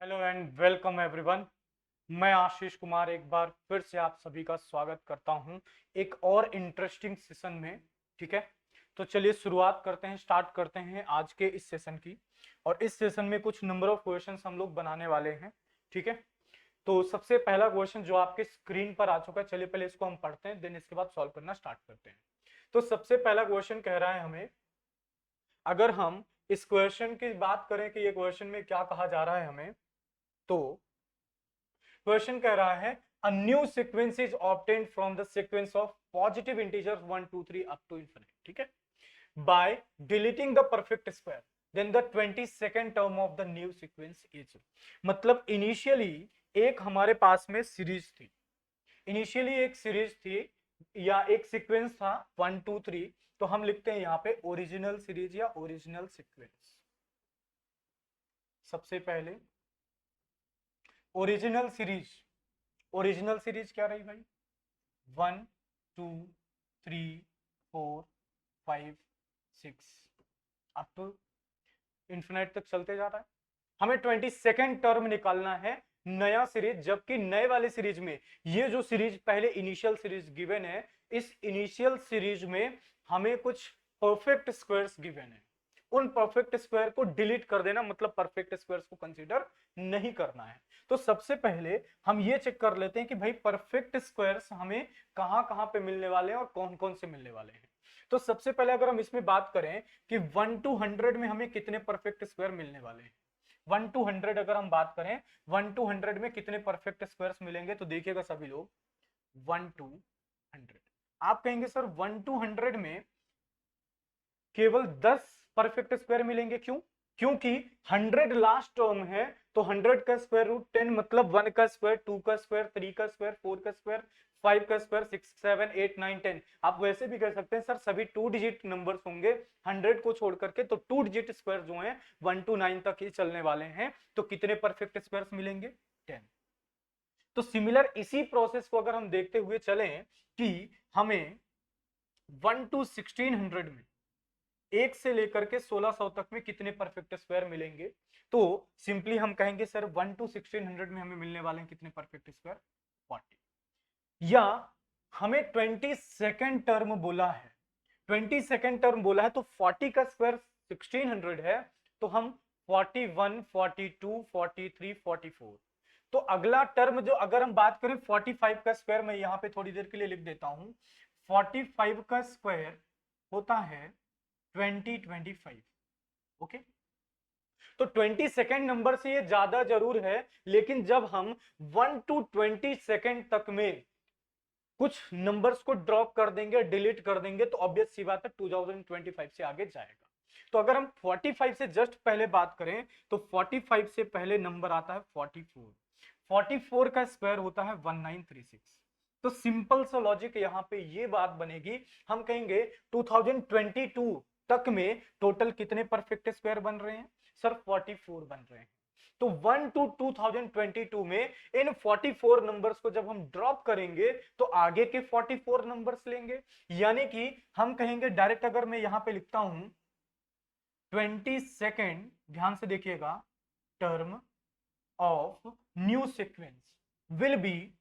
Hello and welcome everyone. मैं आशीष कुमार एक बार फिर से आप सभी का स्वागत करता हूं एक और इंटरेस्टिंग सेशन में। ठीक है, तो चलिए शुरुआत करते हैं, स्टार्ट करते हैं आज के इस सेशन की। और इस सेशन में कुछ नंबर ऑफ क्वेश्चंस हम लोग बनाने वाले हैं। ठीक है, तो सबसे पहला क्वेश्चन जो आपके स्क्रीन पर आ चुका है, चलिए पहले इसको हम पढ़ते हैं, देन इसके बाद सॉल्व करना स्टार्ट करते हैं। तो सबसे पहला क्वेश्चन कह रहा है हमें, अगर हम इस क्वेश्चन की बात करें कि ये क्वेश्चन में क्या कहा जा रहा है हमें, तो क्वेश्चन कह रहा है a new sequence is obtained from the sequence of positive integers 1 2 3 up to infinite. ठीक है, by deleting the perfect square then the 22nd term of the new sequence is. मतलब इनिशियली एक हमारे पास में सीरीज थी, इनिशियली एक series थी या एक सीक्वेंस था 1 2 3, तो हम लिखते हैं यहां पे ओरिजिनल सीरीज या ओरिजिनल सीक्वेंस। सबसे पहले ओरिजिनल सीरीज, ओरिजिनल सीरीज क्या रही भाई? 1 2 3 4 5 6 अप टू इंफिनिट तक चलते जा रहा है। हमें 22nd टर्म निकालना है नया सीरीज, जबकि नए वाले सीरीज में ये जो सीरीज पहले इनिशियल सीरीज गिवन है, इस इनिशियल सीरीज में हमें कुछ परफेक्ट स्क्वायर्स गिवन है। उन परफेक्ट स्क्वायर को डिलीट कर देना, मतलब परफेक्ट स्क्वायर्स को कंसीडर नहीं करना है। तो सबसे पहले हम ये चेक कर लेते हैं कि भाई परफेक्ट स्क्वायर्स हमें कहां कहां पे मिलने वाले हैं और कौन कौन से मिलने वाले हैं। तो सबसे पहले अगर हम इसमें बात करें कि 1 to 100 में हमें कितने परफेक्ट स्क्वायर मिलने वाले हैं, 1 to 100 अगर हम बात करें 1 to 100 में कितने परफेक्ट स्क्वायर्स मिलेंगे, तो देखिएगा सभी लोग 1 to 100। आप कहेंगे सर 1 to 100 में केवल 10 परफेक्ट स्क्वायर मिलेंगे, क्यों? क्योंकि 100 लास्ट टर्म है, तो 100 का स्क्वायर रूट 10 मतलब 1 का स्क्वायर, 2 का स्क्वायर, 3 का स्क्वायर, 4 का स्क्वायर, 5 का स्क्वायर, 6 7 8 9 10। आप वैसे भी कह सकते हैं सर सभी 2 डिजिट नंबर्स होंगे 100 को छोड़ करके, तो 2 डिजिट स्क्वायर जो हैं 1 to 9 तक ही चलने वाले हैं। तो कितने परफेक्ट स्क्वायर्स मिलेंगे? 10। तो सिमिलर इसी प्रोसेस को अगर हम देखते हुए चलें कि हमें 1 to 1600 में, एक से लेकर के 1600 तक में कितने परफेक्ट स्क्वायर मिलेंगे, तो सिंपली हम कहेंगे सर 1 to 1600 में हमें मिलने वाले हैं कितने परफेक्ट स्क्वायर? 40। या हमें 22nd टर्म बोला है, 22nd टर्म बोला है, तो 40 का स्क्वायर 1600 है, तो हम 41 42 43 44। तो अगला टर्म जो अगर हम बात करें 45 का स्क्वायर, मैं यहां पे थोड़ी देर के लिए लिख देता हूं, 45 का स्क्वायर होता है 2025। ओके, तो 22nd नंबर से ये ज्यादा जरूर है, लेकिन जब हम 1 to 22nd तक में कुछ नंबर्स को ड्रॉप कर देंगे, डिलीट कर देंगे, तो ऑब्वियस सी बात है 2025 से आगे जाएगा। तो अगर हम 45 से जस्ट पहले बात करें, तो 45 से पहले नंबर आता है 44। 44 का स्क्वायर होता है 1936। तो सिंपल सा लॉजिक यहां पे ये बात बनेगी, हम कहेंगे 2022 तक में टोटल कितने परफेक्ट स्क्वायर बन रहे हैं? सर 44 बन रहे हैं। तो 1 to 2022 में इन 44 नंबर्स को जब हम ड्रॉप करेंगे, तो आगे के 44 नंबर्स लेंगे। यानी कि हम कहेंगे डायरेक्ट, अगर मैं यहां पे लिखता हूं 22nd, ध्यान से देखिएगा, term of new sequence will be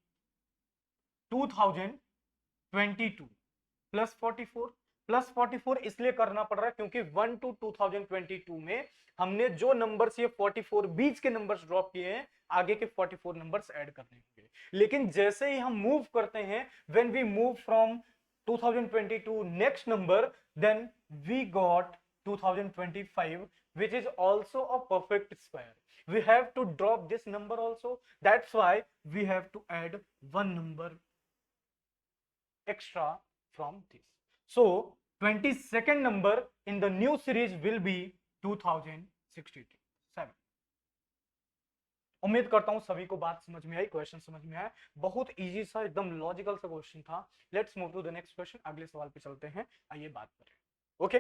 2022 plus 44। Plus 44 इसलिए करना पड़ रहा है क्योंकि 1 to 2022 में हमने जो नंबर्स ये 44 बीच के नंबर्स ड्रॉप किए हैं, आगे के 44 नंबर्स ऐड करने होंगे। लेकिन जैसे ही हम मूव करते हैं, when we move from 2022 next number, then we got 2025 which is also a perfect square. We have to drop this number also, that's why we have to add one number extra from this. So 22nd number in the new series will be 2067। उम्मीद करता हूं सभी को बात समझ में आई, question समझ में आया। बहुत इजी सा, एकदम लॉजिकल सा क्वेश्चन था। Let's move to the next question, अगले सवाल पे चलते हैं, आइए बात करें। ओके,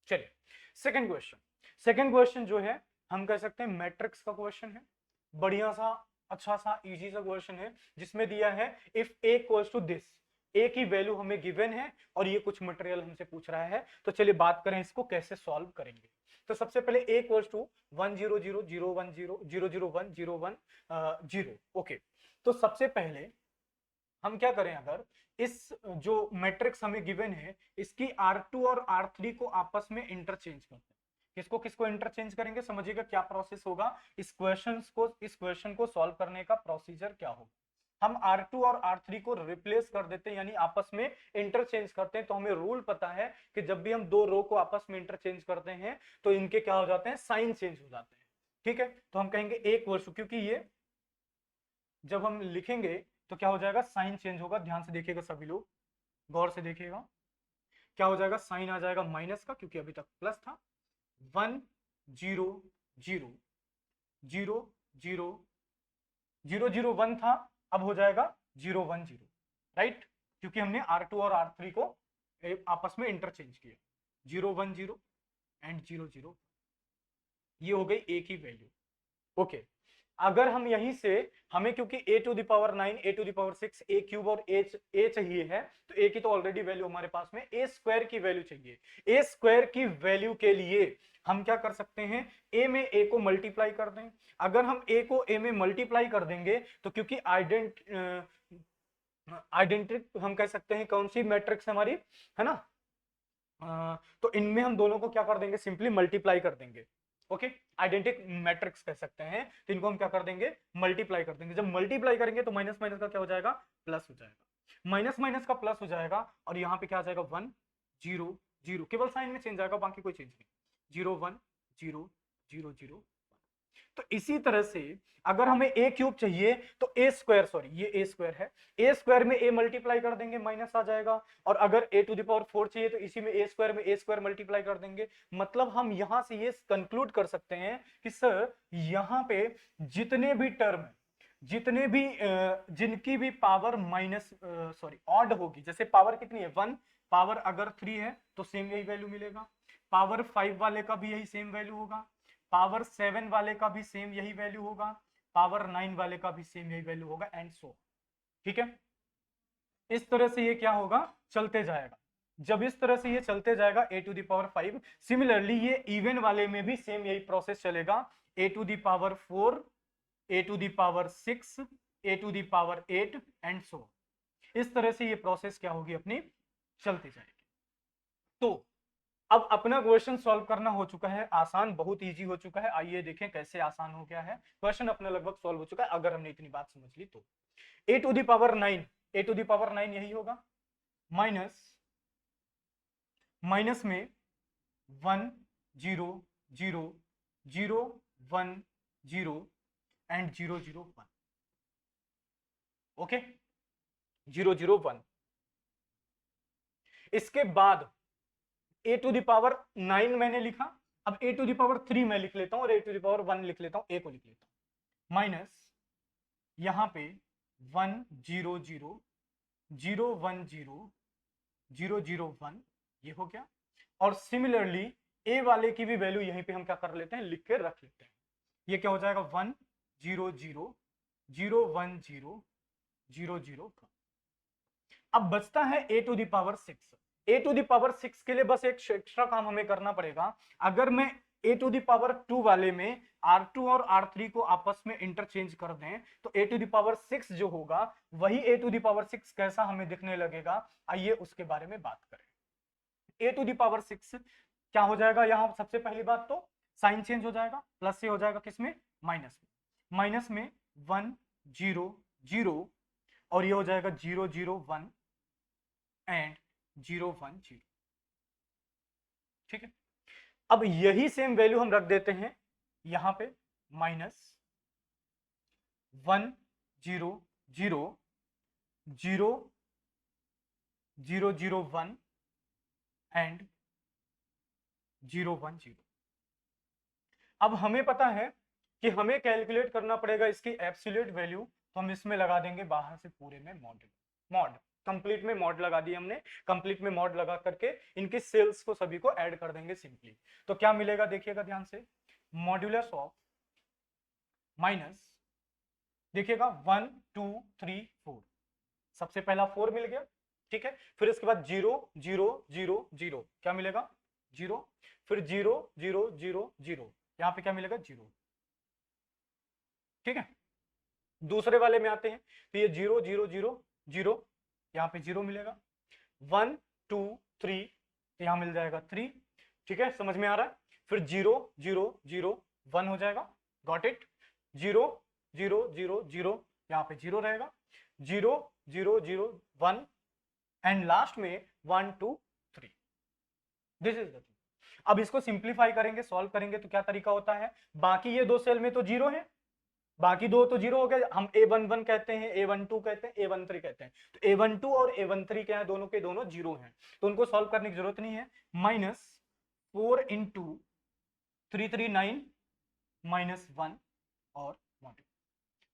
चलिए सेकंड क्वेश्चन। सेकंड क्वेश्चन जो है हम कह सकते हैं मैट्रिक्स का क्वेश्चन है, बढ़िया सा, अच्छा सा, इजी सा क्वेश्चन है, जिसमें दिया है if A equals to this, A की वैल्यू हमें गिवन है और ये कुछ मटेरियल हमसे पूछ रहा है। तो चलिए बात करें इसको कैसे सॉल्व करेंगे। तो सबसे पहले ए इक्वल्स टू 1 0 0 0 1 0 0 0 1 0 1 0। ओके, तो सबसे पहले हम क्या करें, अगर इस जो मैट्रिक्स हमें गिवन है इसकी R2 और R3 को आपस में इंटरचेंज करते हैं। किसको किसको इंटरचेंज करेंगे, समझिएगा क्या प्रोसेस होगा। इस क्वेश्चन को सॉल्व करने का प्रोसीजर क्या होगा। हम R2 और R3 को रिप्लेस कर देते हैं, यानी आपस में इंटरचेंज करते हैं। तो हमें रूल पता है कि जब भी हम दो रो को आपस में इंटरचेंज करते हैं तो इनके क्या हो जाते हैं, साइन चेंज हो जाते हैं। ठीक है, तो हम कहेंगे एक वर्ष, क्योंकि ये जब हम लिखेंगे तो क्या हो जाएगा, साइन चेंज होगा। ध्यान से देखिएगा सभी लोग, गौर से देखिएगा। क्या हो जाएगा, साइन आ जाएगा माइनस का, क्योंकि अभी तक प्लस था। 1 0 0 0 0 0 0 1 था, अब हो जाएगा 0 1 0, राइट, क्योंकि हमने R2 और R3 को आपस में इंटरचेंज किया। 0 1 0 एंड 0 0, ये हो गई ए की वैल्यू। ओके, अगर हम यहीं से, हमें क्योंकि a to the power 9 a to the power 6 a cube और a चाहिए है, तो a की तो ऑलरेडी वैल्यू हमारे पास में, a स्क्वायर की वैल्यू चाहिए। a स्क्वायर की वैल्यू के लिए हम क्या कर सकते हैं, a में a को मल्टीप्लाई कर दें। अगर हम a को a में मल्टीप्लाई कर देंगे तो क्योंकि आइडेंटिटी हम कह सकते हैं कौन सी मैट्रिक्स हमारी, है ना, तो इनमें हम दोनों को क्या कर देंगे, सिंपली मल्टीप्लाई कर देंगे। ओके, आइडेंटिक मैट्रिक्स कह सकते हैं, तो इनको हम क्या कर देंगे, मल्टीप्लाई कर देंगे। जब मल्टीप्लाई करेंगे तो माइनस माइनस का क्या हो जाएगा, प्लस हो जाएगा। माइनस माइनस का प्लस हो जाएगा और यहाँ पे क्या आ जाएगा, 1 0 0, केवल साइन में चेंज आएगा, बाकी कोई चेंज नहीं। 0 1 0 0 0। तो इसी तरह से अगर हमें ए क्यूब चाहिए तो ए स्क्वायर, सॉरी ये ए स्क्वायर है, ए स्क्वायर में ए मल्टीप्लाई कर देंगे, माइनस आ जाएगा। और अगर ए टू द पावर 4 चाहिए तो इसी में ए स्क्वायर मल्टीप्लाई कर देंगे। मतलब हम यहां से ये कंक्लूड कर सकते हैं कि सर यहां पे जितने भी टर्म, जितने भी जिनकी भी पावर माइनस सॉरी ऑड होगी, जैसे पावर कितनी है 1, पावर अगर 3 है तो सेम यही वैल्यू मिलेगा। पावर 5 वाले का भी यही सेम वैल्यू होगा। पावर 7 वाले का भी सेम यही वैल्यू होगा। पावर 9 वाले का भी सेम यही वैल्यू होगा, एंड सो। ठीक है, इस तरह से ये क्या होगा, चलते जाएगा। जब इस तरह से ये चलते जाएगा a to the power 5, similarly ये इवन वाले में भी सेम यही प्रोसेस चलेगा। A to the power 4, a to the power 6, a to the power 8 and so. इस तरह से ये प्रोसेस क्या होगी अपनी, चलती जाएगी। तो अब अपना क्वेश्चन सॉल्व करना हो चुका है आसान, बहुत इजी हो चुका है। आइए देखें कैसे आसान हो गया है। क्वेश्चन अपना लगभग सॉल्व हो चुका है अगर हमने इतनी बात समझ ली तो। A to the power 9, a to the power 9 यही होगा, माइनस माइनस में 1 0 0 0 1 0 एंड 0 0 1। ओके, 0 0 1। इसके बाद ए टू द पावर 9 मैंने लिखा, अब ए टू द पावर 3 मैं लिख लेता हूं और ए टू द पावर 1 लिख लेता हूं, ए को लिख लेता हूं, माइनस यहां पे 1 0 0 0 1 0 0 0 1, ये हो गया। और सिमिलरली ए वाले की भी वैल्यू यहीं पे हम क्या कर लेते हैं, लिख के रख लेते हैं। ये क्या हो जाएगा, 1 0 0 0 1 0 0 0 1। अब बचता है a to the power 6। A to the power 6 के लिए बस एक एक्स्ट्रा काम हमें करना पड़ेगा। अगर मैं ए टू द पावर 2 वाले में R2 और R3 को आपस में इंटरचेंज कर दें तो ए टू द पावर 6 जो होगा वही ए टू द पावर 6 कैसा हमें दिखने लगेगा, आइए उसके बारे में बात करें। ए टू द पावर 6 क्या हो जाएगा, यहां सबसे पहली बात तो साइन चेंज हो जाएगा, प्लस से हो जाएगा किसमें, माइनस में। माइनस में 1 0 0 और ये हो जाएगा 0 0 1 एंड 0 1 0। ठीक है, अब यही सेम वैल्यू हम रख देते हैं यहां पे, माइनस 1 0 0 0 0 0 1 एंड 0 1 0। अब हमें पता है कि हमें कैलकुलेट करना पड़ेगा इसकी एब्सोल्यूट वैल्यू, तो हम इसमें लगा देंगे बाहर से पूरे में मॉड कंप्लीट में मॉड लगा दी हमने। कंप्लीट में मॉड लगा करके इनके सेल्स को सभी को ऐड कर देंगे सिंपली। तो क्या मिलेगा देखिएगा ध्यान से, मॉड्यूलस ऑफ माइनस, देखिएगा 1 2 3 4, सबसे पहला 4 मिल गया, ठीक है। फिर इसके बाद 0 0 0 0 क्या मिलेगा 0, फिर 0 0 0 0 यहां पे क्या मिलेगा 0, ठीक है। दूसरे वाले में आते हैं तो ये 0 0 0 0 यहां पे 0 मिलेगा, 1 2 3 यहां मिल जाएगा 3, ठीक है, समझ में आ रहा है। फिर 0 0 0 1 हो जाएगा, गॉट इट। 0 0 0 0 यहां पे 0 रहेगा, 0 0 0 1 एंड लास्ट में 1 2 3। This is the thing. अब इसको सिंप्लीफाई करेंगे, सॉल्व करेंगे तो क्या तरीका होता है, बाकी ये दो सेल में तो 0 है, बाकी दो तो 0 हो गए, हम A11 कहते हैं, A12 कहते हैं, A13 कहते हैं, तो A12 और A13 क्या है, दोनों के दोनों 0 हैं, तो उनको सॉल्व करने की जरूरत नहीं है। -4 इंटू 339 -1 और 1,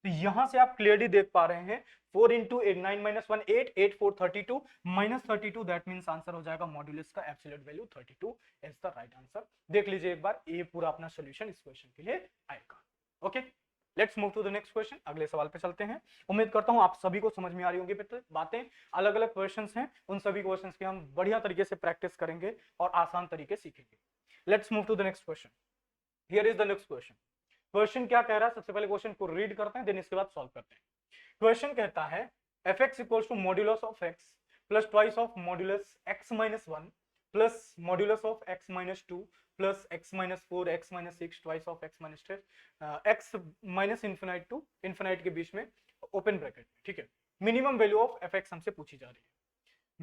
तो यहां से आप क्लियरली देख पा रहे हैं 4 इंटू 9 -1 8 8 4 32 -32, दैट मींस आंसर हो जाएगा मॉड्यूलस का absolute value 32 is the right answer. देख लीजिए एक बार, ये पूरा अपना सॉल्यूशन इस क्वेश्चन के लिए आएगा। Okay, let's move to the next question, अगले सवाल पे चलते हैं। उम्मीद करता हूं आप सभी को समझ में आ रही होंगी बातें, अलग अलग क्वेश्चंस हैं, उन सभी क्वेश्चंस की हम बढ़िया तरीके से प्रैक्टिस करेंगे और आसान तरीके सीखेंगे। Let's move to the next question. Here is the next question. Question क्या कह रहा है, सबसे पहले क्वेश्चन को रीड करते हैं, देन इसके बाद सॉल्व करते हैं। क्वेश्चन कहता है fx equals to modulus of x plus twice of modulus x minus 1 plus modulus of x minus 2 plus x minus 4 x minus 6 twice of x minus 10 x minus infinite to infinite के बीच में open bracket, ठीक है। Minimum value of fx हमसे पूछी जा रही है,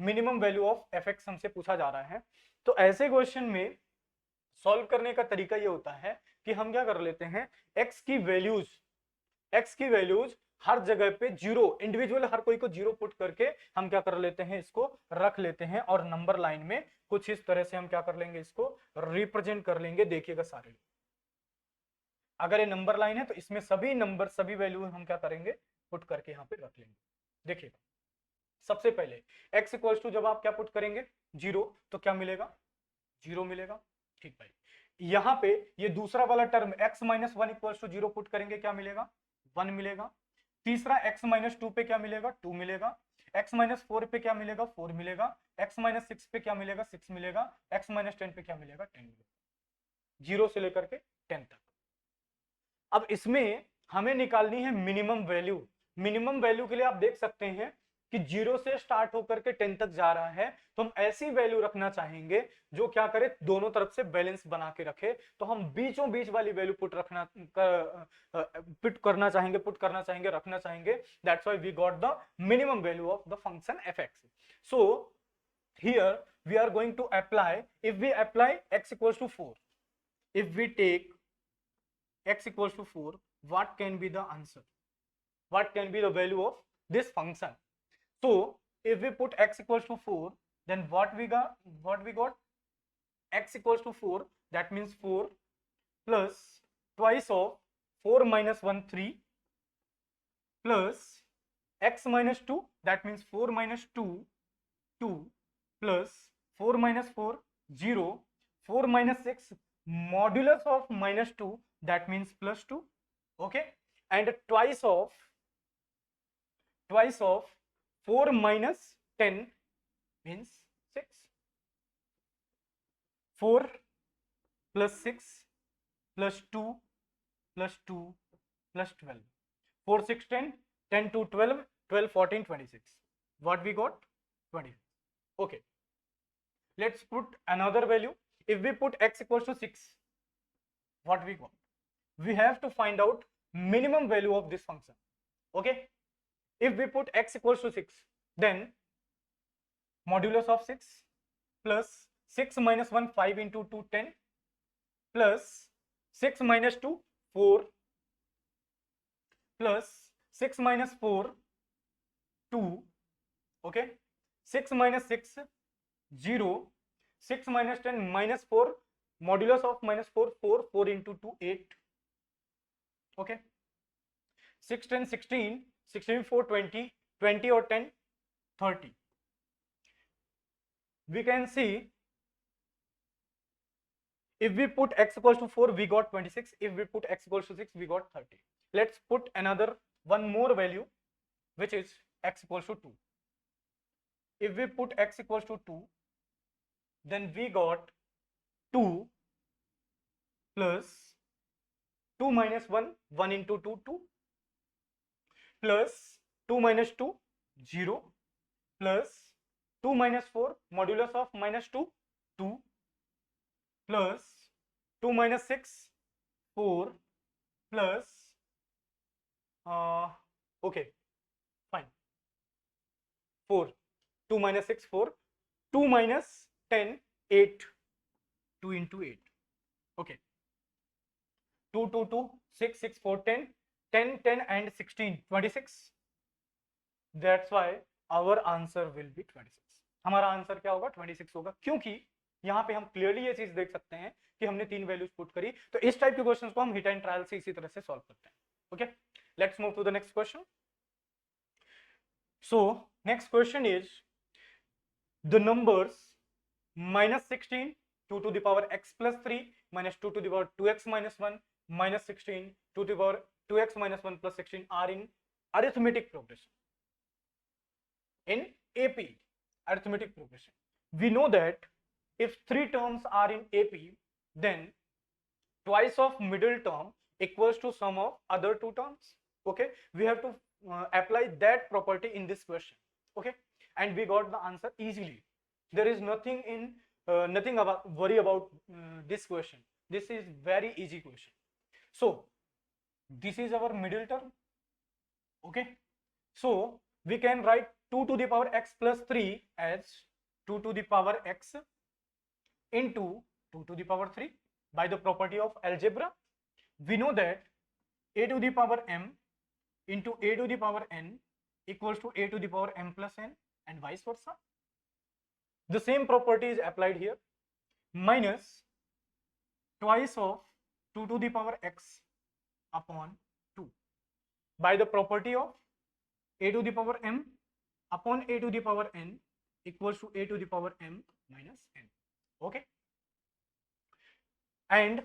मिनिमम वैल्यू ऑफ fx हमसे पूछा जा रहा है। तो ऐसे क्वेश्चन में सॉल्व करने का तरीका ये होता है कि हम क्या कर लेते हैं, x की वैल्यूज हर जगह पे 0 इंडिविजुअल, हर कोई को 0 पुट करके हम क्या कर लेते हैं, इसको रख लेते हैं और नंबर लाइन में कुछ इस तरह से हम क्या कर लेंगे, इसको रिप्रेजेंट कर लेंगे। देखिएगा सारे, अगर ये नंबर लाइन है तो इसमें सभी नंबर सभी वैल्यू हम क्या करेंगे, पुट करके यहाँ पे रख लेंगे। देखिएगा सबसे पहले x इक्वल्स टू जब आप क्या पुट करेंगे 0 तो क्या मिलेगा 0 मिलेगा, ठीक भाई। यहां पे ये दूसरा वाला term x minus 1 equals to 0 put करेंगे, क्या मिलेगा 1 मिलेगा। तीसरा x माइनस 2 पे क्या मिलेगा 2 मिलेगा, x माइनस 4 पे क्या मिलेगा 4 मिलेगा, x माइनस 6 पे क्या मिलेगा 6 मिलेगा, x माइनस 10 पे क्या मिलेगा 10 मिलेगा, 0 से लेकर के 10 तक। अब इसमें हमें निकालनी है मिनिमम वैल्यू। मिनिमम वैल्यू के लिए आप देख सकते हैं कि 0 से स्टार्ट होकर के 10 तक जा रहा है, तो हम ऐसी वैल्यू रखना चाहेंगे जो क्या करे, दोनों तरफ से बैलेंस बना के रखे। तो हम बीचों बीच वाली वैल्यू पुट करना चाहेंगे, रखना चाहेंगे। That's why we got the minimum value of the function fx। So here we are going to apply, if we apply x equals to 4, if we take x equals to 4, what can be the answer, what can be the value of this function? So if we put x equals to 4, then what we got, x equals to 4, that means 4 plus twice of 4 minus 1 3 plus x minus 2, that means 4 minus 2 2 plus 4 minus 4 0, 4 minus 6 modulus of minus 2, that means plus 2, okay, and twice of 4 minus 10 means 6, 4 plus 6 plus 2 plus 2 plus 12, 4 6 10, 10 to 12, 12 14 26, what we got 20. Okay, let's put another value. If we put x equals to 6, what we got, we have to find out minimum value of this function. Okay, if we put x equals to 6, then modulus of 6 plus 6 minus 1 5 into 2 10 plus 6 minus 2 4 plus 6 minus 4 2, okay, 6 minus 6 0, 6 minus 10 minus 4, modulus of minus 4 4, 4 into 2 8, okay, 6 10 16, 16 4 20, 20 or 10 30. We can see if we put x equals to 4, we got 26. If we put x equals to 6, we got 30. Let's put another one more value, which is x equals to 2. if we put x equals to 2, then we got 2 plus 2 minus 1, 1 into 2, 2, plus 2 minus 2, 0, plus 2 minus 4, modulus of minus 2, 2, plus 2 minus 6, 4, plus, okay, fine, 4, 2 minus 6, 4, 2 minus 10, 8, 2 into 8, okay, 2, 2, 2, 6, 6, 4, 10, 10, 10 and 16, 26. That's why our answer will be 26. हमारा answer क्या होगा? 26 होगा, क्योंकि यहाँ पे हम clearly ये चीज देख सकते हैं कि हमने 3 वैल्यूज पुट करी। तो इस टाइप के क्वेश्चंस को हम हिट एंड ट्रायल से इसी तरह से सॉल्व करते हैं। Okay, let's move to the next question. So next question is the numbers -16 2 to the power x plus 3 minus 2 to the power 2x minus 1 minus 16 2 to the power 2x minus 1 plus 16 are in arithmetic progression. In AP, arithmetic progression, we know that if 3 terms are in AP, then twice of middle term equals to sum of other 2 terms. Okay, we have to apply that property in this question. Okay, and we got the answer easily. There is nothing in nothing about worry about this question. This is very easy question. So this is our middle term. Okay, so we can write 2 to the power x plus 3 as 2 to the power x into 2 to the power 3 by the property of algebra. We know that a to the power m into a to the power n equals to a to the power m plus n, and vice versa. The same property is applied here, minus twice of 2 to the power x upon 2 by the property of a to the power m upon a to the power n equals to a to the power m minus n. Okay, and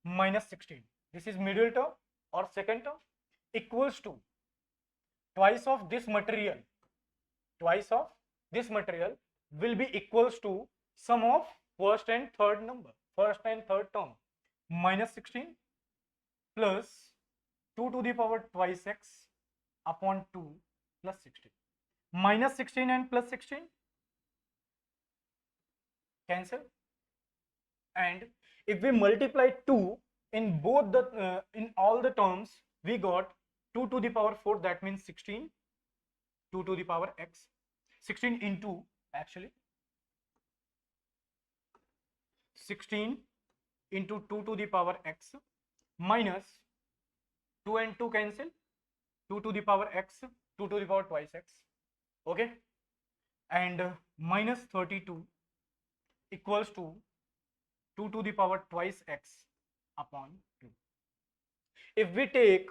minus 16, this is middle term or second term, equals to twice of this material will be equals to sum of first and third term, minus 16 plus 2 to the power twice x upon 2 plus 16. Minus 16 and plus 16 cancel, and if we multiply 2 in both the in all the terms, we got 2 to the power 4, that means 16, 2 to the power x, 16 into, actually 16 into 2 to the power x minus 2 and 2 cancel, 2 to the power x, 2 to the power twice x. Okay, and minus 32 equals to 2 to the power twice x upon 2. If we take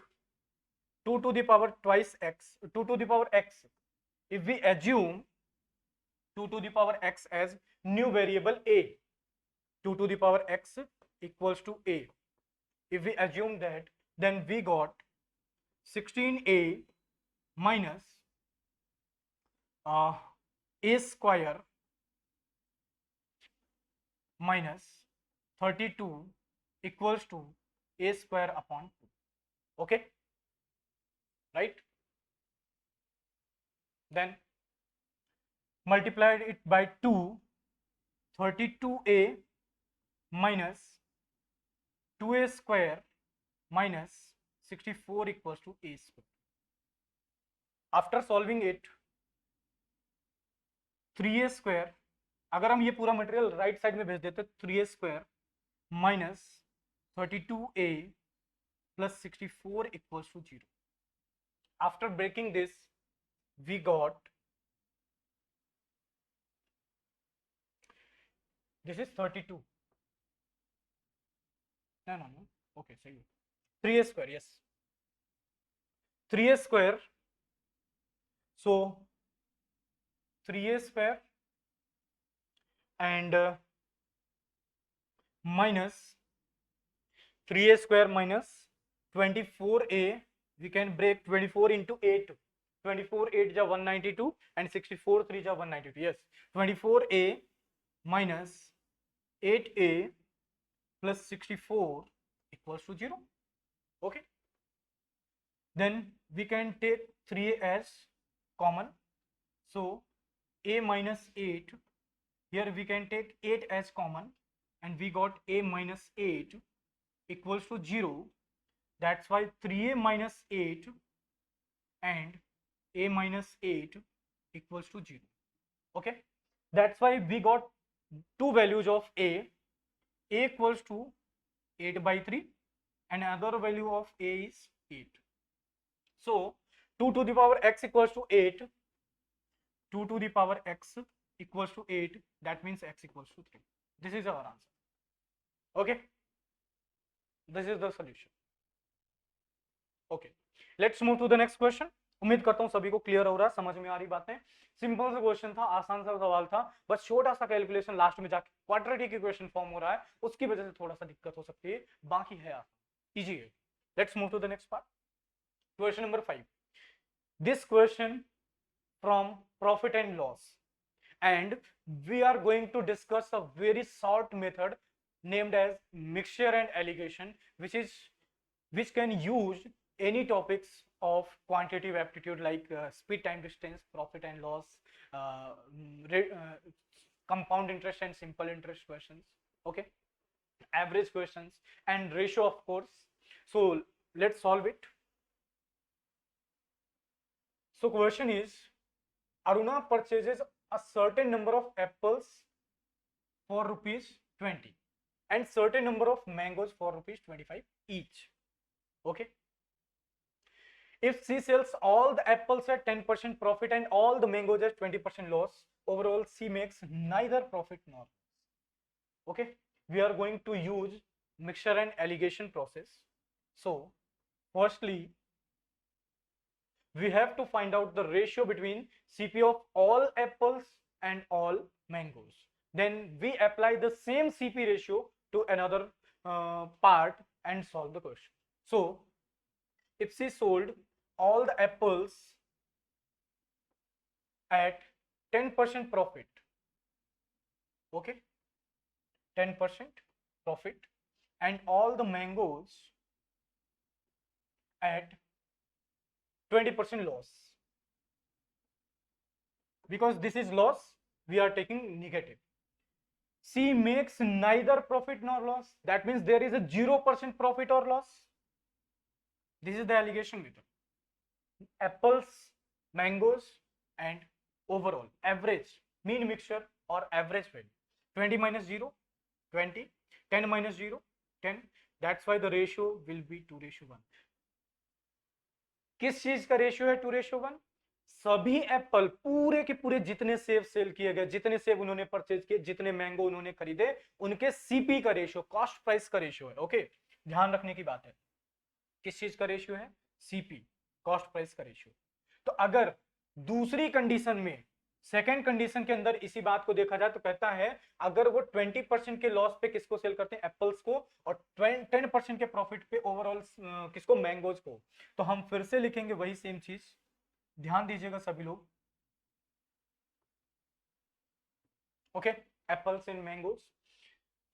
2 to the power twice x, 2 to the power x, if we assume 2 to the power x as new variable a, 2 to the power x equals to a, if we assume that, then we got 16a minus a square minus 32 equals to a square upon 2. Okay, right? Then multiplied it by 2, 32a minus 2a square minus 64 equals to a square. After solving it, 3a square, अगर हम ये पूरा material right side में भेज देते, 3a square minus 32a plus 64 equals to 0. After breaking this, we got, this is 32. No, okay, सही है, 3a square, yes, 3a square, so 3a square and minus 3a square minus 24a, we can break 24 into 8, 24 8 जा 192 and 64 3 जा 192. Yes, 24a minus 8a plus 64 equals to 0. Okay, then we can take 3a as common, so a minus 8, here we can take 8 as common and we got a minus 8 equals to 0. That's why 3a minus 8 and a minus 8 equals to 0. Okay, that's why we got two values of a equals to 8 by 3 and another value of a is 8. So 2 to the power x equals to 8, 2 to the power x equals to 8, that means x equals to 3. This is our answer. Okay, this is the solution. Okay, let's move to the next question. उम्मीद करता हूं सभी को clear हो रहा है, समझ में आ रही बातें. सिंपल सा क्वेश्चन था, आसान सा सवाल था, बस छोटा सा कैलकुलेशन लास्ट में जाके क्वाड्रेटिक इक्वेशन फॉर्म हो रहा है, उसकी वजह से थोड़ा सा दिक्कत हो सकती है, बाकी है इजी है. Let's move to the next part. Question number 5. This question from profit and loss and we are going to discuss a very short method named as mixture and alligation, which can use any topics of quantitative aptitude like speed, time, distance, profit and loss, compound interest and simple interest questions, okay, average questions and ratio of course. So let's solve it. So question is, Aruna purchases a certain number of apples for rupees 20 and certain number of mangoes for rupees 25 each. Okay, if she sells all the apples at 10% profit and all the mangoes at 20% loss, overall she makes neither profit nor loss. Okay, we are going to use mixture and alligation process. So firstly we have to find out the ratio between CP of all apples and all mangoes. Then we apply the same CP ratio to another part and solve the question. So if she sold all the apples at 10% profit, okay, 10% profit, and all the mangoes at 20% loss, because this is loss we are taking negative. She makes neither profit nor loss, that means there is a 0% profit or loss. This is the alligation method. Apples, mangoes and overall average, mean mixture or average value. 20 minus 0 20, 10 minus 0 10, that's why the ratio will be 2:1. किस चीज का ratio है 2:1? सभी Apple, पूरे के पूरे जितने सेब सेल किए गए, जितने सेब उन्होंने परचेज किए, जितने मैंगो उन्होंने खरीदे, उनके सीपी का रेशियो, कॉस्ट प्राइस का रेशियो है. ओके, ध्यान रखने की बात है. किस चीज का रेशियो है? सीपी, कॉस्ट प्राइस का रेशियो. तो अगर दूसरी कंडीशन में, सेकेंड कंडीशन के अंदर इसी बात को देखा जाए तो कहता है अगर वो 20% के लॉस पे किसको सेल करते हैं? एप्पल्स को, और 10% के प्रॉफिट पे ओवरऑल किसको? मैंगोज को. तो हम फिर से लिखेंगे वही सेम चीज, ध्यान दीजिएगा सभी लोग. Okay, apples and mangoes.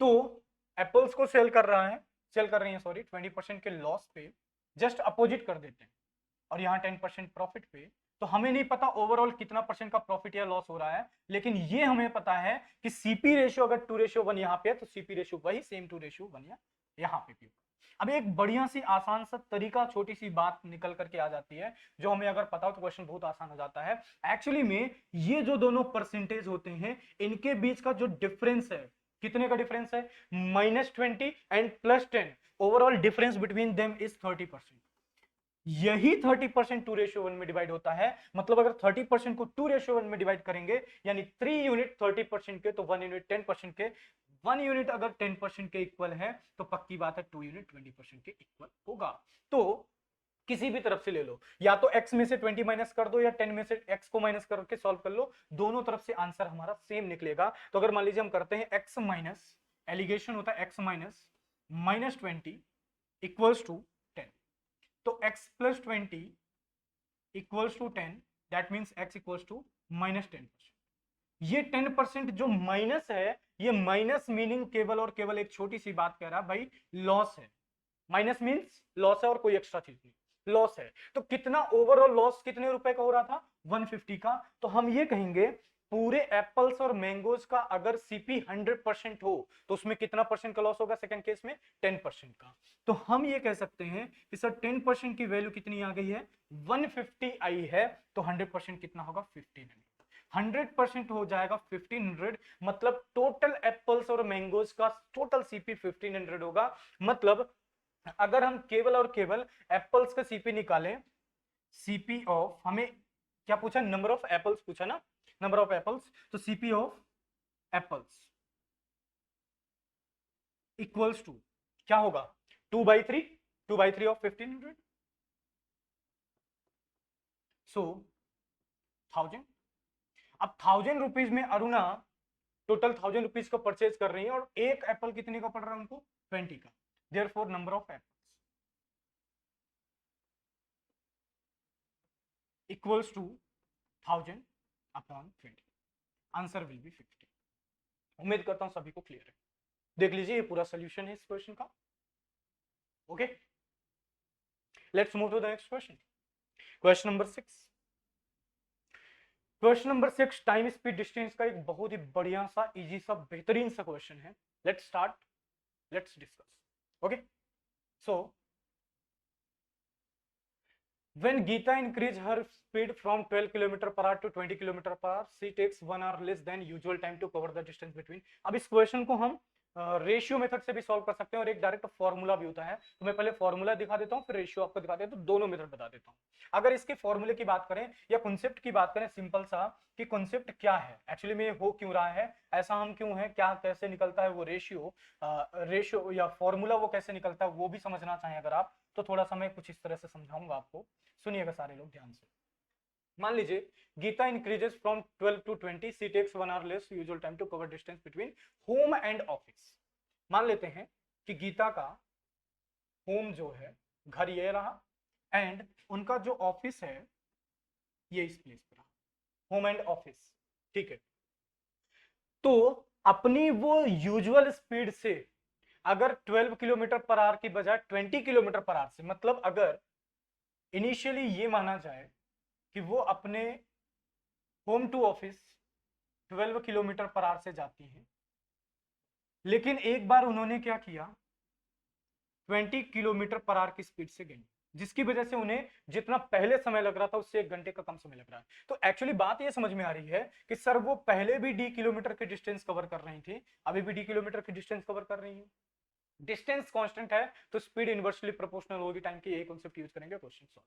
तो एप्पल्स को सेल कर रही है सॉरी 20% के लॉस पे, जस्ट अपोजिट कर देते हैं, और यहाँ 10% प्रॉफिट पे. तो हमें नहीं पता ओवरऑल कितना परसेंट का प्रॉफिट या लॉस हो रहा है, लेकिन ये हमें पता है कि सीपी रेशियो अगर 2:1 यहाँ पे है तो सीपी रेशियो वही सेम 2:1 यहाँ पे भी. अब एक बढ़िया सी आसान सा तरीका, छोटी सी बात निकल करके आ जाती है, जो हमें अगर पता हो तो क्वेश्चन बहुत आसान हो जाता है. एक्चुअली में ये जो दोनों परसेंटेज होते हैं, इनके बीच का जो डिफरेंस है, कितने का डिफरेंस है? -20 and +10. Overall difference between them is 30%. यही 30% 2:1 में डिवाइड होता है. मतलब अगर 30% को 2:1 में डिवाइड करेंगे, यानी 3 यूनिट 30% के, तो 1 यूनिट 10% के. 1 यूनिट अगर 10% के इक्वल है तो पक्की बात है 2 यूनिट 20% के इक्वल होगा. तो किसी भी तरफ से ले लो, या तो x में से 20 माइनस कर दो, या 10 में से x को माइनस करके सॉल्व कर लो, दोनों तरफ से आंसर हमारा सेम निकलेगा. तो अगर मान लीजिए हम करते हैं x माइनस, एलिगेशन होता है x माइनस -20 इक्वल्स टू 10, तो x + 20 equals to 10, that means x equals to -10%। ये 10% जो माइनस है, ये माइनस मीनिंग केवल और केवल एक छोटी सी बात कह रहा है भाई, लॉस है। माइनस मीन्स लॉस है और कोई एक्स्ट्रा चीज नहीं, लॉस है। तो कितना ओवरऑल लॉस कितने रुपए का हो रहा था, 150 का। तो हम ये कहेंगे पूरे एप्पल्स और मैंगोज का अगर सीपी 100% हो तो उसमें कितना परसेंट का लॉस होगा, सेकंड केस में 10% का। तो हम ये कह सकते हैं कि सर 10% की वैल्यू कितनी आ गई है, 150 आई है, तो 100% कितना होगा, 1500। 100% हो जाएगा 1500, मतलब टोटल एप्पल्स और मैंगोज का टोटल सीपी 1500 होगा। मतलब अगर हम केवल और केवल एप्पल्स का सीपी निकालें, सीपी ऑफ, हमें क्या पूछा, नंबर ऑफ एप्पल्स पूछा ना, नंबर ऑफ एप्पल्स, तो CP of apples equals to क्या होगा, 2/3, 2/3 ऑफ 1500, सो 1000। अब 1000 रुपीज में अरुणा टोटल 1000 रुपीज का परचेज कर रही है और एक एप्पल कितने का पड़ रहा है उनको, 20 का। Therefore number of apples equals to 1000 upon 20, answer will be 50। उम्मीद करता हूं सभी को क्लियर है। देख लीजिए ये पूरा सोल्यूशन है इस क्वेश्चन का। Okay, let's move to the next question. Question number 6। Question number 6 time speed distance का एक बहुत ही बढ़िया सा इजी सा बेहतरीन सा क्वेश्चन है। Let's start, let's discuss. Okay, so when Geeta increase her speed from 12 km/h to 20 km/h, she takes 1 hour less than usual time to cover the distance between। अब इस क्वेश्चन को हम रेशियो मेथड से भी solve कर सकते हैं और एक डायरेक्ट फॉर्मूला भी होता है। तो मैं पहले फॉर्मूला दिखा देता हूं, फिर रेशियो आपको दिखा देता हूं, दोनों मेथड बता देता हूं। अगर इसके फॉर्मूले की बात करें या कॉन्सेप्ट की बात करें, सिंपल सा कि कॉन्सेप्ट क्या है, एक्चुअली में हो क्यों रहा है, ऐसा हम क्यों है, क्या कैसे निकलता है वो रेशियो या फॉर्मूला वो कैसे निकलता है, वो भी समझना चाहें अगर आप, तो थोड़ा सा मैं कुछ इस तरह से समझाऊंगा आपको। सुनिएगा सारे लोग ध्यान से। मान लीजिए Geeta increases from 12 to 20, she takes 1 hour less usual time to cover distance between home and office. मान लेते हैं कि गीता का होम जो है, घर ये रहा, एंड उनका जो ऑफिस है ये इस प्लेस पर रहा, होम एंड ऑफिस। ठीक है, तो अपनी वो यूजुअल स्पीड से अगर 12 किलोमीटर पर आवर की बजाय 20 किलोमीटर पर आवर से, मतलब अगर इनिशियली ये माना जाए कि वो अपने home to office 12 kilometre per hour से जाती है, लेकिन एक बार उन्होंने क्या किया, 20 किलोमीटर पर आवर की स्पीड से गई, जिसकी वजह से उन्हें जितना पहले समय लग रहा था उससे 1 घंटे का कम समय लग रहा है। तो एक्चुअली बात ये समझ में आ रही है कि सर वो पहले भी डी किलोमीटर की डिस्टेंस कवर कर रही थी, अभी भी डी किलोमीटर की डिस्टेंस कवर कर रही है। डिस्टेंस कांस्टेंट है तो स्पीड इनवर्सली प्रोपोर्शनल होगी टाइम की, यही कांसेप्ट यूज करेंगे क्वेश्चन सॉल्व।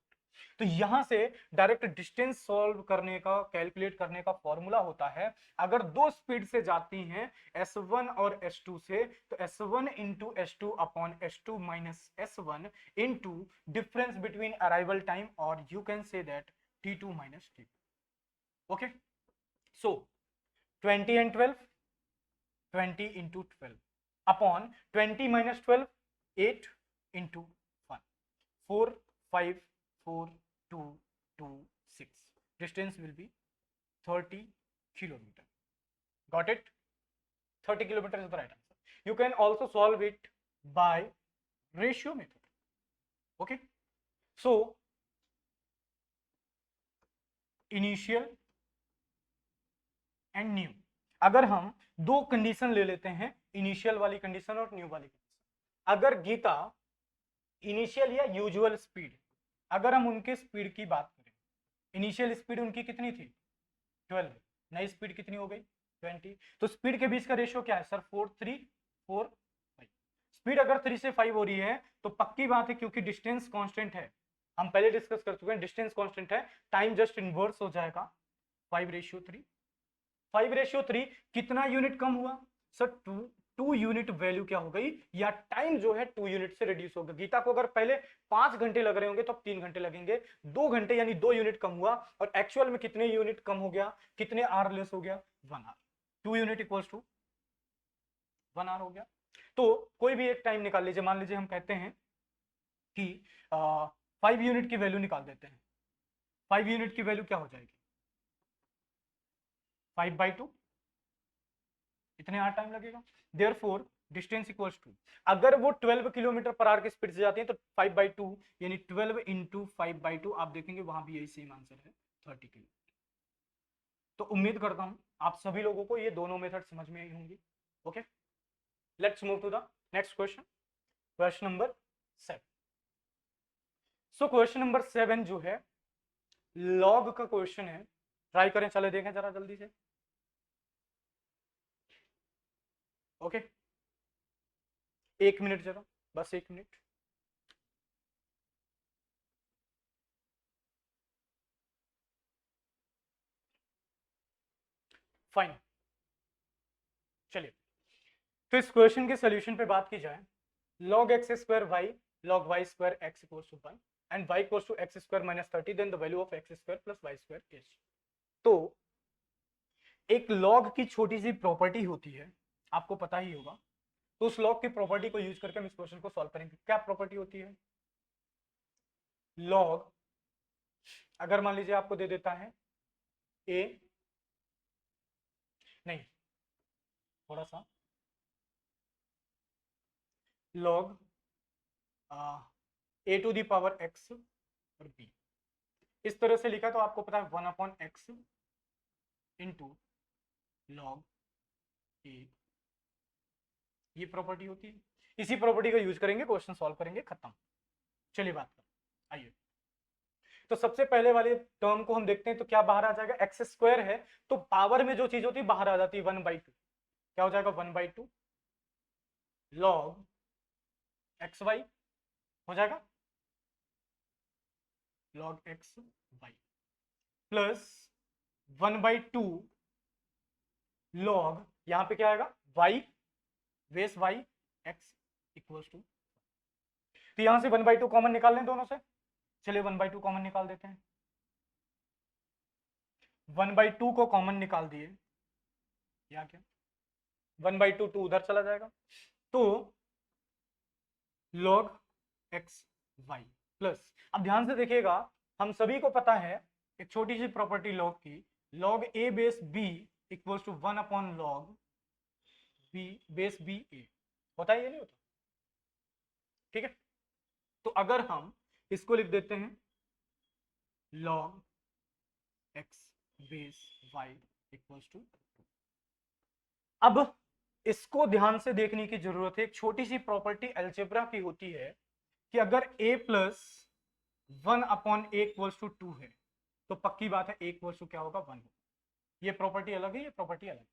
तो यहां से डायरेक्ट डिस्टेंस सॉल्व करने का, कैलकुलेट करने का फॉर्मूला होता है, अगर दो स्पीड से जाती हैं S1 और S2 से, तो S1 into S2 upon S2 minus S1 into difference between arrival time, और you can say that T2 minus T2। Okay, so 20 and 12, 20 into 12 upon 20 minus 12, 8 into 1, 4, 5, 4, 2, 2, 6. Distance will be 30 kilometer. Got it? 30 kilometer is the right answer. You can also solve it by ratio method. Okay? So, initial and new. अगर हम दो condition ले लेते हैं, initial वाली condition और new वाली condition. अगर गीता इनिशियल या यूजुअल स्पीड, अगर हम उनके स्पीड की बात करें, इनिशियल स्पीड उनकी कितनी थी, 12, नई स्पीड कितनी हो गई, 20। तो स्पीड के बीच का रेशियो क्या है सर, 4, 3, 4, 5। स्पीड अगर 3 से 5 हो रही है तो पक्की बात है, क्योंकि डिस्टेंस कांस्टेंट है, हम पहले डिस्कस कर चुके हैं, डिस्टेंस कांस्टेंट है, टाइम जस्ट इनवर्स हो जाएगा, 5:3। 5:3 कितना यूनिट कम हुआ सर, 2 यूनिट वैल्यू क्या हो गई, या टाइम जो है 2 यूनिट से रिड्यूस होगा। गीता को अगर पहले 5 घंटे लग रहे होंगे तो अब 3 घंटे लगेंगे, 2 घंटे यानी 2 यूनिट कम हुआ, और एक्चुअल में कितने यूनिट कम हो गया, कितने आर लेस हो गया, 1 hour. 2 unit equals to 1 hour हो गया। तो कोई भी एक टाइम निकाल लीजिए, मान लीजिए हम कहते हैं कि 5 यूनिट की वैल्यू निकाल देते हैं, 5 यूनिट की वैल्यू क्या हो जाएगी 5/2, इतने आर टाइम लगेगा। देयरफॉर डिस्टेंस इक्वल्स टू, अगर वो 12 किलोमीटर पर आवर की स्पीड से जाती है तो 5/2 यानी 12 इंटू 5/2, आप देखेंगे वहां भी यही सेम आंसर है 30 किलोमीटर। तो उम्मीद करता हूं आप सभी लोगों को ये दोनों मेथड समझ में आई होंगी। Okay, let's move to the next question, question number 7। So question number 7 जो है लॉग का क्वेश्चन है, ट्राई करें, चले देखें जरा जल्दी से। ओके, 1 मिनट जरा, बस 1 मिनट। फाइन, चलिए तो इस क्वेश्चन के सोल्यूशन पे बात की जाए, log x square y log y square x equals to 1 and y equals to x square minus 30, then the value of x square plus y square is। तो एक log की छोटी सी प्रॉपर्टी होती है, आपको पता ही होगा, तो उस log की प्रॉपर्टी को यूज करके हम इस क्वेश्चन को सॉल्व करेंगे। क्या प्रॉपर्टी होती है? log, अगर मान लीजिए आपको दे देता है a, नहीं थोड़ा सा, log a to the power x और b, इस तरह से लिखा तो आपको पता है 1/x इंटू लॉग ए, ये प्रॉपर्टी होती है। इसी प्रॉपर्टी का यूज करेंगे, क्वेश्चन सॉल्व करेंगे, खत्म। चलिए बात करें, आइए। तो सबसे पहले वाले टर्म को हम देखते हैं, तो क्या बाहर आ जाएगा, एक्स स्क्वायर है तो पावर में जो चीज होती है बाहर आ जाती है 1/2, क्या हो जाएगा 1/2 लॉग एक्स वाई हो जाएगा, log X Y plus 1/2 log, यहां पे क्या आएगा Y base Y X equals to, तो यहां से 1/2 कॉमन निकाल लें दोनों से, चलिए 1/2 कॉमन निकाल देते हैं। 1/2 को कॉमन निकाल दिए, या क्या 1/2 2 उधर चला जाएगा, तो log x y प्लस, अब ध्यान से देखिएगा, हम सभी को पता है एक छोटी सी प्रॉपर्टी log की, log a base b equals to 1/log b base b a, होता है ये नहीं होता? ठीक है, तो अगर हम इसको लिख देते हैं log x base y equals to, अब इसको ध्यान से देखने की जरूरत है, एक छोटी सी प्रॉपर्टी अलजेब्रा की होती है कि अगर a plus 1/a equals to 2 है तो पक्की बात है a इक्वल्स टू क्या होगा 1 होगा। ये प्रॉपर्टी अलग है, ये प्रॉपर्टी अलग है,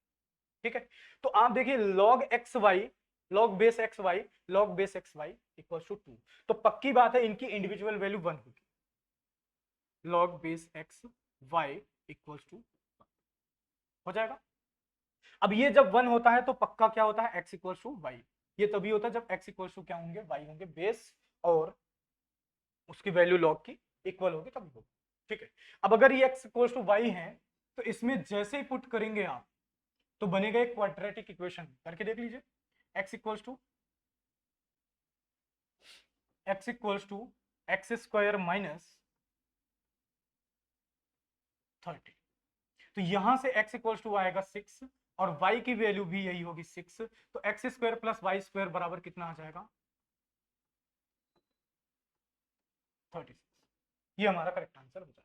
ठीक है। तो आप देखिए log X Y log base X Y log base X Y equals to 2, तो पक्की बात है इनकी इंडिविजुअल वैल्यू 1 होगी, log base X Y equals to हो जाएगा। अब ये जब 1 होता है तो पक्का क्या होता है x इक्वल्स टू वाई, ये तभी होता है जब x इक्वल्स टू क्या होंगे y होंगे बेस और उसकी वैल्यू log की इक्वल होगी तभी होगा, ठीक है। अब अगर ये x इक्वल्स टू वाई है तो इसमें जैसे ही पुट करेंगे आप तो बनेगा एक क्वाड्रेटिक इक्वेशन, करके देख लीजिए, x equals to X square minus 30, तो यहां से x इक्वल्स टू आएगा 6 और y की वैल्यू भी यही होगी 6, तो X square plus Y square बराबर कितना आ जाएगा 36, ये हमारा करेक्ट आंसर हो जाएगा।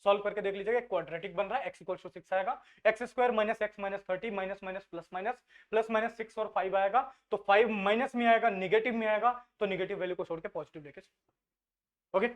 सॉल्व करके देख लीजिएगा, क्वाड्रेटिक बन रहा है, x इक्वल टू 6 आएगा, x square minus x minus 30 minus minus plus minus plus minus 6 और 5 आएगा, तो 5 माइनस में आएगा, निगेटिव में आएगा, तो निगेटिव वैल्यू को छोड़ के पॉजिटिव लेके, ओके।